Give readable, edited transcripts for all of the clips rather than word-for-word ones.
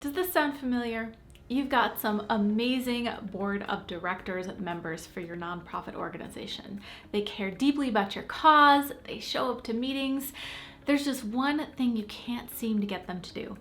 Does this sound familiar? You've got some amazing board of directors members for your nonprofit organization. They care deeply about your cause, they show up to meetings. There's just one thing you can't seem to get them to do: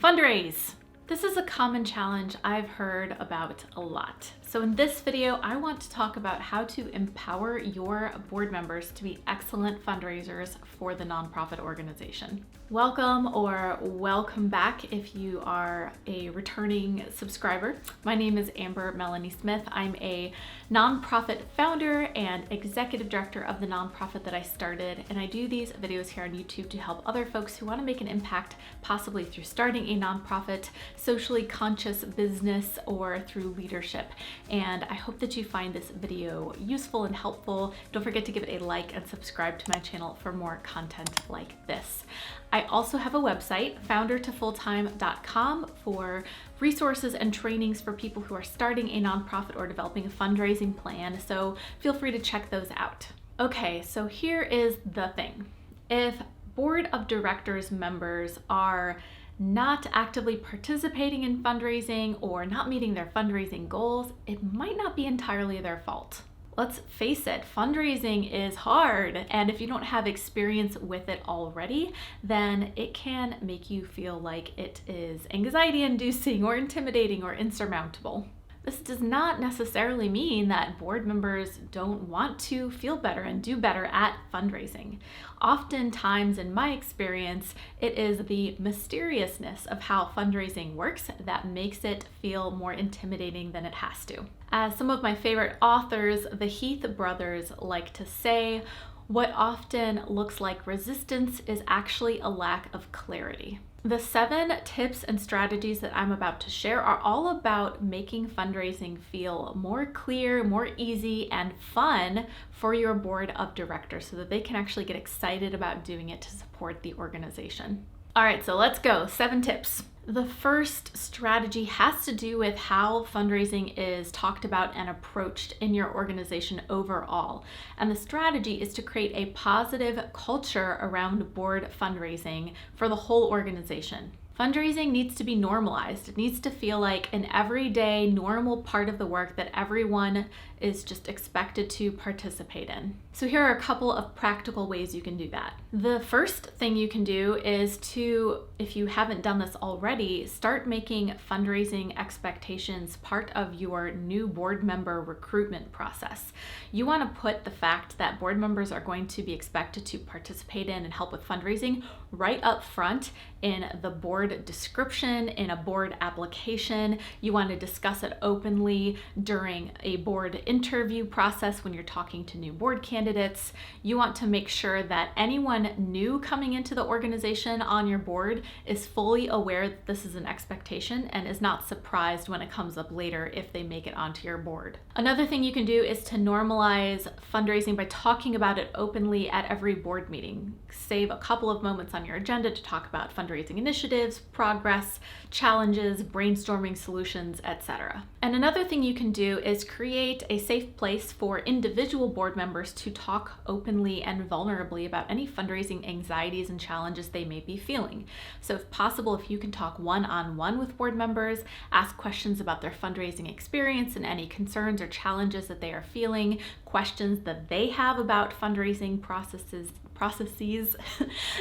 fundraise. This is a common challenge I've heard about a lot. So in this video, I want to talk about how to empower your board members to be excellent fundraisers for the nonprofit organization. Welcome or welcome back if you are a returning subscriber. My name is Amber Melanie Smith. I'm a nonprofit founder and executive director of the nonprofit that I started, and I do these videos here on YouTube to help other folks who want to make an impact, possibly through starting a nonprofit, socially conscious business, or through leadership. And I hope that you find this video useful and helpful. Don't forget to give it a like and subscribe to my channel for more content like this. I also have a website, foundertofulltime.com, for resources and trainings for people who are starting a nonprofit or developing a fundraising plan, so feel free to check those out. Okay, so here is the thing. If board of directors members are not actively participating in fundraising or not meeting their fundraising goals, it might not be entirely their fault. Let's face it, fundraising is hard, and if you don't have experience with it already, then it can make you feel like it is anxiety-inducing or intimidating or insurmountable. This does not necessarily mean that board members don't want to feel better and do better at fundraising. Oftentimes, in my experience, it is the mysteriousness of how fundraising works that makes it feel more intimidating than it has to. As some of my favorite authors, the Heath brothers, like to say, what often looks like resistance is actually a lack of clarity. The 7 tips and strategies that I'm about to share are all about making fundraising feel more clear, more easy, and fun for your board of directors so that they can actually get excited about doing it to support the organization. All right, so let's go. 7 tips. The first strategy has to do with how fundraising is talked about and approached in your organization overall. And the strategy is to create a positive culture around board fundraising for the whole organization. Fundraising needs to be normalized. It needs to feel like an everyday, normal part of the work that everyone is just expected to participate in. So here are a couple of practical ways you can do that. The first thing you can do is to, if you haven't done this already, start making fundraising expectations part of your new board member recruitment process. You want to put the fact that board members are going to be expected to participate in and help with fundraising right up front in the board description, in a board application. You want to discuss it openly during a board interview process when you're talking to new board candidates. You want to make sure that anyone new coming into the organization on your board is fully aware that this is an expectation and is not surprised when it comes up later if they make it onto your board. Another thing you can do is to normalize fundraising by talking about it openly at every board meeting. Save a couple of moments on your agenda to talk about fundraising initiatives, progress, challenges, brainstorming solutions, etc. And another thing you can do is create a safe place for individual board members to talk openly and vulnerably about any fundraising anxieties and challenges they may be feeling. So if possible, if you can talk one-on-one with board members, ask questions about their fundraising experience and any concerns or challenges that they are feeling, questions that they have about fundraising processes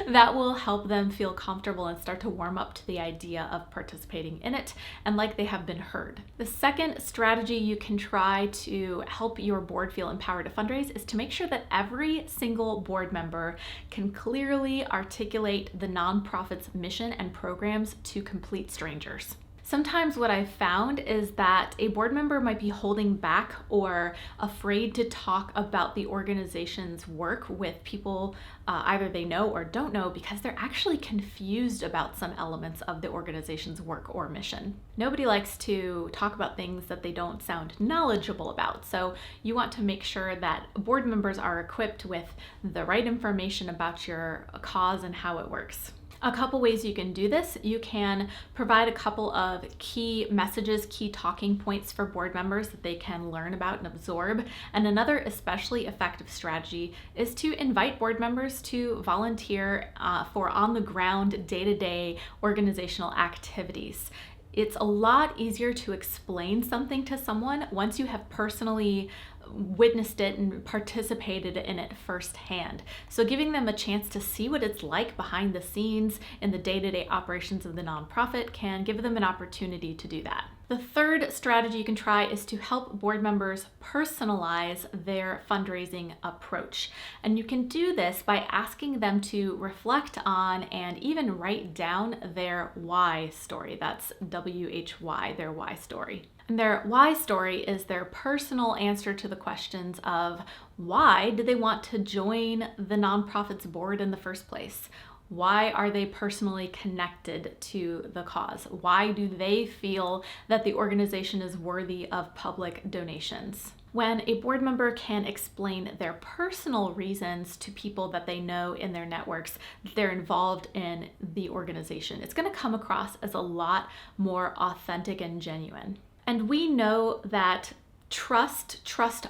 that will help them feel comfortable and start to warm up to the idea of participating in it and like they have been heard. The second strategy you can try to help your board feel empowered to fundraise is to make sure that every single board member can clearly articulate the nonprofit's mission and programs to complete strangers. Sometimes what I've found is that a board member might be holding back or afraid to talk about the organization's work with people either they know or don't know because they're actually confused about some elements of the organization's work or mission. Nobody likes to talk about things that they don't sound knowledgeable about, so you want to make sure that board members are equipped with the right information about your cause and how it works. A couple ways you can do this. You can provide a couple of key messages, key talking points for board members that they can learn about and absorb. And another especially effective strategy is to invite board members to volunteer for on-the-ground, day-to-day organizational activities. It's a lot easier to explain something to someone once you have personally witnessed it and participated in it firsthand. So giving them a chance to see what it's like behind the scenes in the day-to-day operations of the nonprofit can give them an opportunity to do that. The third strategy you can try is to help board members personalize their fundraising approach. And you can do this by asking them to reflect on and even write down their why story. That's WHY, their why story. And their why story is their personal answer to the questions of why did they want to join the nonprofit's board in the first place? Why are they personally connected to the cause? Why do they feel that the organization is worthy of public donations? When a board member can explain their personal reasons to people that they know in their networks that they're involved in the organization, it's going to come across as a lot more authentic and genuine. And we know that trust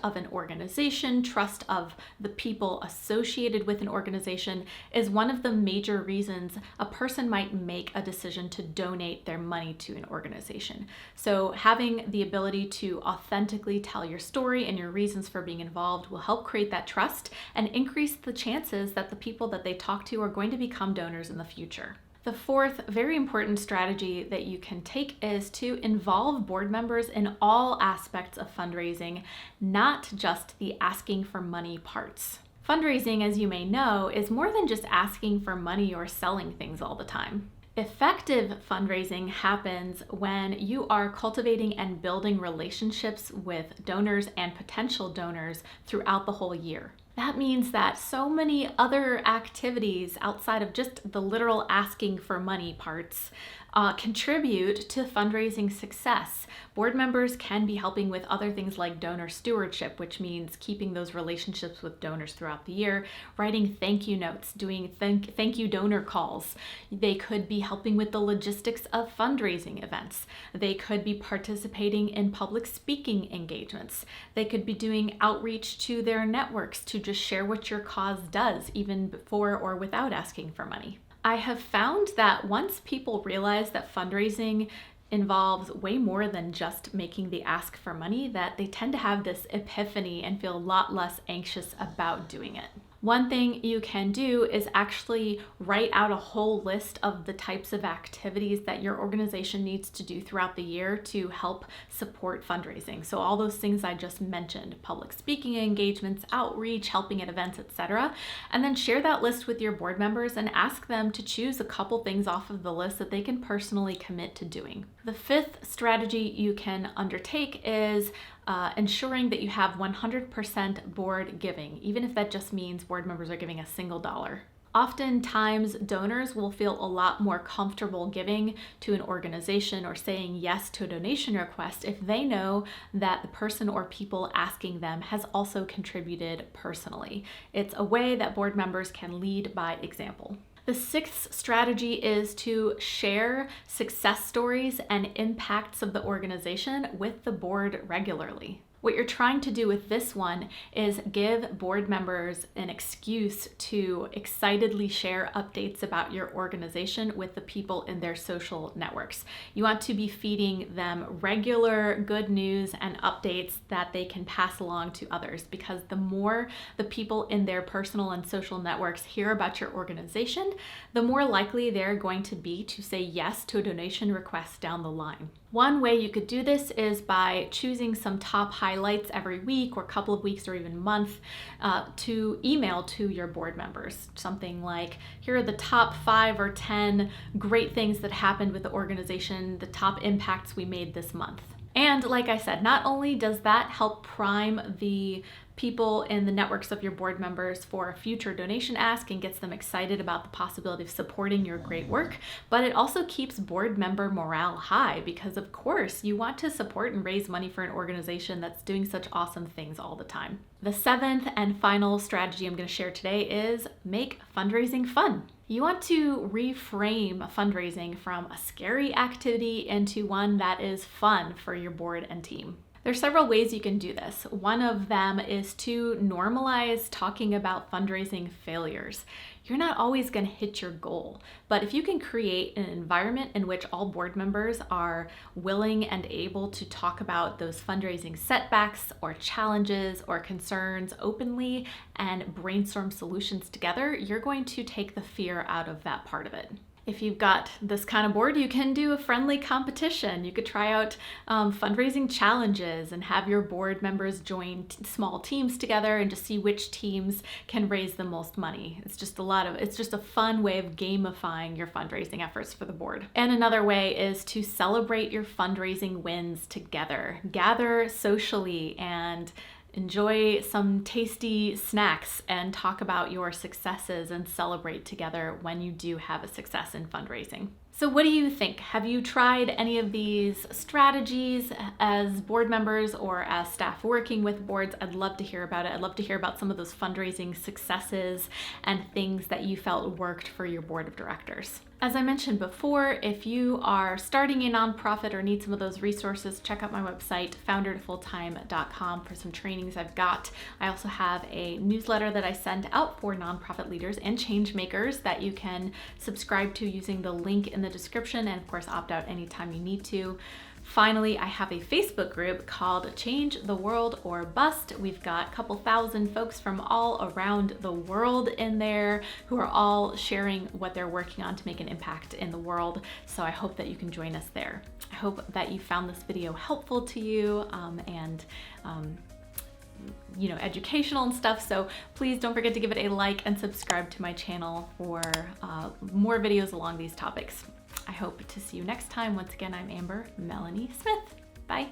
of an organization, trust of the people associated with an organization is one of the major reasons a person might make a decision to donate their money to an organization. So having the ability to authentically tell your story and your reasons for being involved will help create that trust and increase the chances that the people that they talk to are going to become donors in the future. The fourth very important strategy that you can take is to involve board members in all aspects of fundraising, not just the asking for money parts. Fundraising, as you may know, is more than just asking for money or selling things all the time. Effective fundraising happens when you are cultivating and building relationships with donors and potential donors throughout the whole year. That means that so many other activities outside of just the literal asking for money parts contribute to fundraising success. Board members can be helping with other things like donor stewardship, which means keeping those relationships with donors throughout the year, writing thank you notes, doing thank you donor calls. They could be helping with the logistics of fundraising events. They could be participating in public speaking engagements. They could be doing outreach to their networks to just share what your cause does, even before or without asking for money. I have found that once people realize that fundraising involves way more than just making the ask for money, that they tend to have this epiphany and feel a lot less anxious about doing it. One thing you can do is actually write out a whole list of the types of activities that your organization needs to do throughout the year to help support fundraising. So all those things I just mentioned, public speaking engagements, outreach, helping at events, etc. And then share that list with your board members and ask them to choose a couple things off of the list that they can personally commit to doing. The fifth strategy you can undertake is ensuring that you have 100% board giving, even if that just means board members are giving a single dollar. Oftentimes, donors will feel a lot more comfortable giving to an organization or saying yes to a donation request if they know that the person or people asking them has also contributed personally. It's a way that board members can lead by example. The sixth strategy is to share success stories and impacts of the organization with the board regularly. What you're trying to do with this one is give board members an excuse to excitedly share updates about your organization with the people in their social networks. You want to be feeding them regular good news and updates that they can pass along to others, because the more the people in their personal and social networks hear about your organization, the more likely they're going to be to say yes to a donation request down the line. One way you could do this is by choosing some top highlights every week or couple of weeks or even month to email to your board members. Something like, here are the top 5 or 10 great things that happened with the organization, the top impacts we made this month. And like I said, not only does that help prime the people in the networks of your board members for a future donation ask and gets them excited about the possibility of supporting your great work, but it also keeps board member morale high, because of course you want to support and raise money for an organization that's doing such awesome things all the time. The seventh and final strategy I'm going to share today is make fundraising fun. You want to reframe fundraising from a scary activity into one that is fun for your board and team. There's several ways you can do this. One of them is to normalize talking about fundraising failures. you're not always going to hit your goal. But if you can create an environment in which all board members are willing and able to talk about those fundraising setbacks or challenges or concerns openly and brainstorm solutions together, you're going to take the fear out of that part of it. If you've got this kind of board, you can do a friendly competition. You could try out fundraising challenges and have your board members join small teams together and just see which teams can raise the most money. It's just a fun way of gamifying your fundraising efforts for the board. And another way is to celebrate your fundraising wins together. Gather socially and enjoy some tasty snacks and talk about your successes and celebrate together when you do have a success in fundraising. So what do you think? Have you tried any of these strategies as board members or as staff working with boards? I'd love to hear about it. I'd love to hear about some of those fundraising successes and things that you felt worked for your board of directors. As I mentioned before, if you are starting a nonprofit or need some of those resources, check out my website, foundertofulltime.com, for some trainings I've got. I also have a newsletter that I send out for nonprofit leaders and changemakers that you can subscribe to using the link in the description, and of course opt out anytime you need to. Finally, I have a Facebook group called Change the World or Bust. We've got a couple thousand folks from all around the world in there who are all sharing what they're working on to make an impact in the world. So I hope that you can join us there. I hope that you found this video helpful to you and educational and stuff. So please don't forget to give it a like and subscribe to my channel for more videos along these topics. I hope to see you next time. Once again, I'm Amber Melanie Smith. Bye.